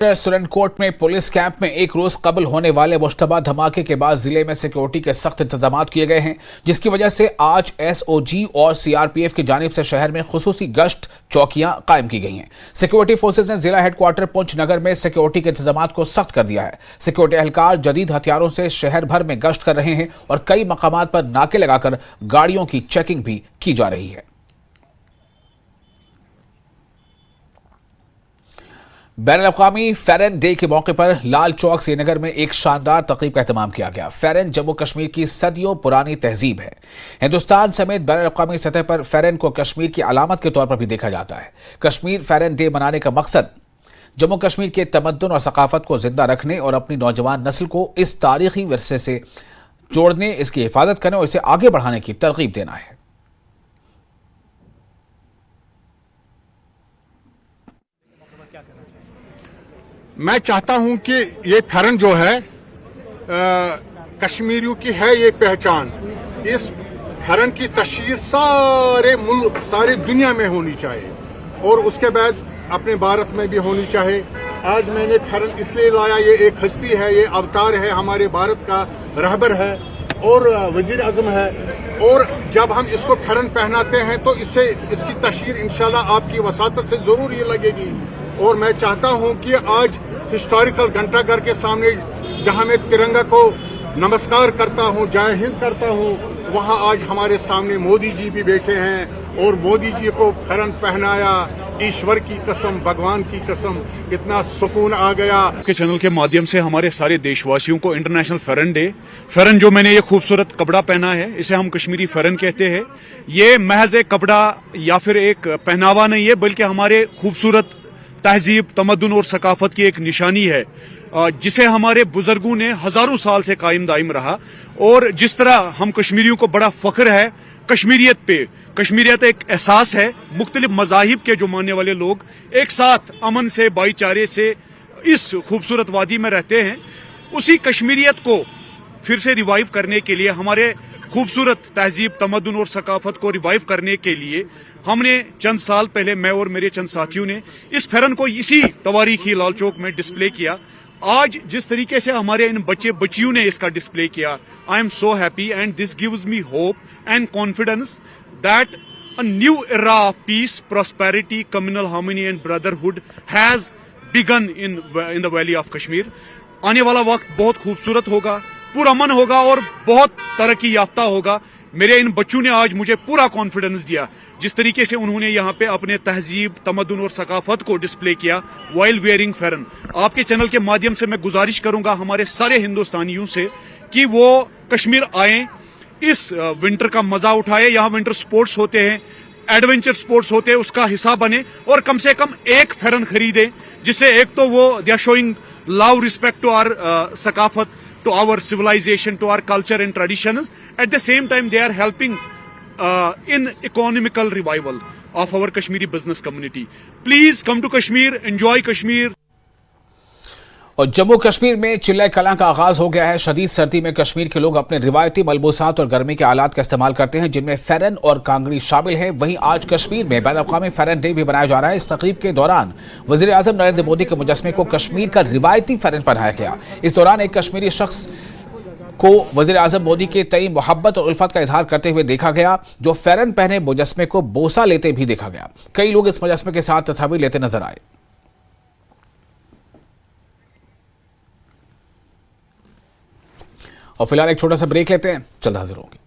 सुरन कोट में police camp में एक रोज कबल होने वाले मुश्तबा धमाके के बाद जिले में सिक्योरिटी के सख्त इंतजाम किए गए हैं, जिसकी वजह से आज एसओजी और सीआरपीएफ की जानिब से शहर में खुसूसी गश्त चौकियां कायम की गई हैं। सिक्योरिटी फोर्सेज ने जिला हेडक्वार्टर पुंछ नगर में सिक्योरिटी के इंतजाम को सख्त कर दिया है। सिक्योरिटी एहलकार जदीद हथियारों से शहर भर में गश्त कर रहे हैं और कई मकामात पर नाके लगाकर गाड़ियों की चेकिंग भी की जा रही है। बैनुल-अक़वामी फेरन डे के मौके पर लाल चौक श्रीनगर में एक शानदार तक़रीब का एहतमाम किया गया। फेरन जम्मू कश्मीर की सदियों पुरानी तहजीब है। हिंदुस्तान समेत बैनुल-अक़वामी सतह पर फेरन को कश्मीर की अलामत के तौर पर भी देखा जाता है। कश्मीर फेरन डे मनाने का मकसद जम्मू कश्मीर के तमद्दुन और सकाफत को जिंदा रखने और अपनी नौजवान नस्ल को इस तारीखी विरसे से जोड़ने, इसकी हिफाजत करने और इसे आगे बढ़ाने की तरगीब देना है। मैं चाहता हूं कि ये फेरन जो है कश्मीरियों की है ये पहचान। इस फेरन की तशहीर सारे मुल्क, सारी दुनिया में होनी चाहिए और उसके बाद अपने भारत में भी होनी चाहिए। आज मैंने फेरन इसलिए लाया, ये एक हस्ती है, ये अवतार है, हमारे भारत का रहबर है और वजीर आजम है। और जब हम इसको फेरन पहनाते हैं तो इससे इसकी तशहीर इंशाल्लाह आपकी वसातत से जरूर ये लगेगी। और मैं चाहता हूं कि आज हिस्टोरिकल घंटाघर के सामने जहां मैं तिरंगा को नमस्कार करता हूं, जय हिंद करता हूं, वहां आज हमारे सामने मोदी जी भी बैठे हैं और मोदी जी को फेरन पहनाया। ईश्वर की कसम, भगवान की कसम, इतना सुकून आ गया। आपके चैनल के माध्यम से हमारे सारे देशवासियों को इंटरनेशनल फेरन डे, फेरन जो मैंने ये खूबसूरत कपड़ा पहना है, इसे हम कश्मीरी फेरन कहते हैं। ये महज एक कपड़ा या फिर एक पहनावा नहीं है, बल्कि हमारे खूबसूरत तहजीब, तमद्दुन और सकाफत की एक निशानी है, जिसे हमारे बुजुर्गों ने हजारों साल से कायम दायम रहा। और जिस तरह हम कश्मीरियों को बड़ा फख्र है कश्मीरियत पे, कश्मीरियत एक एहसास है। मुख्तलिफ मजाहिब के जो मानने वाले लोग एक साथ अमन से, भाईचारे से इस खूबसूरत वादी में रहते हैं। उसी कश्मीरियत को फिर से रिवाइव करने के लिए, हमारे खूबसूरत तहजीब, तमद्दुन और सकाफत को रिवाइव करने के लिए हमने चंद साल पहले, मैं और मेरे चंद साथियों ने इस फेरन को इसी तवारीखी लाल चौक में डिस्प्ले किया। आज जिस तरीके से हमारे इन बच्चे बच्चियों ने इसका डिस्प्ले किया, I am so happy and this gives me hope and confidence that a new era of peace, prosperity, communal harmony and brotherhood has begin in the valley of Kashmir. आने वाला वक्त बहुत खूबसूरत होगा, पुरअमन होगा और बहुत तरक्की याफ्ता होगा। मेरे इन बच्चों ने आज मुझे पूरा कॉन्फिडेंस दिया, जिस तरीके से उन्होंने यहाँ पे अपने तहजीब, तमद्दुन और सकाफत को डिस्प्ले किया वाइल वेयरिंग फेरन। आपके चैनल के माध्यम से मैं गुजारिश करूंगा हमारे सारे हिंदुस्तानियों से कि वो कश्मीर आएं, इस विंटर का मजा उठाए। यहाँ विंटर स्पोर्ट्स होते हैं, एडवेंचर स्पोर्ट्स होते हैं, उसका हिस्सा बने और कम से कम एक फेरन खरीदें, जिससे एक तो वो they are showing love, respect to our सकाफत, to our civilization, to our culture and traditions. At the same time, they are helping in economical revival of our Kashmiri business community. Please come to Kashmir, enjoy Kashmir. और जम्मू कश्मीर में चिल्ला कलां का आगाज हो गया है। शदीद सर्दी में कश्मीर के लोग अपने रिवायती मलबूसात और गर्मी के आलात का इस्तेमाल करते हैं, जिनमें फेरन और कांगड़ी शामिल हैं। वहीं आज कश्मीर में बैनुल-अक़वामी फेरन डे भी मनाया जा रहा है। इस तकरीब के दौरान वज़ीर आज़म नरेंद्र मोदी के मुजस्समे को कश्मीर का रिवायती फेरन पहनाया गया। इस दौरान एक कश्मीरी शख्स को वज़ीर आज़म मोदी के तई मोहब्बत और उल्फत का इजहार करते हुए देखा गया, जो फेरन पहने मुजस्समे को बोसा लेते भी देखा गया। कई लोग इस मुजस्समे के साथ तस्वीर लेते नजर आए। और फिलहाल एक छोटा सा ब्रेक लेते हैं, जल्द हाजिर होंगे।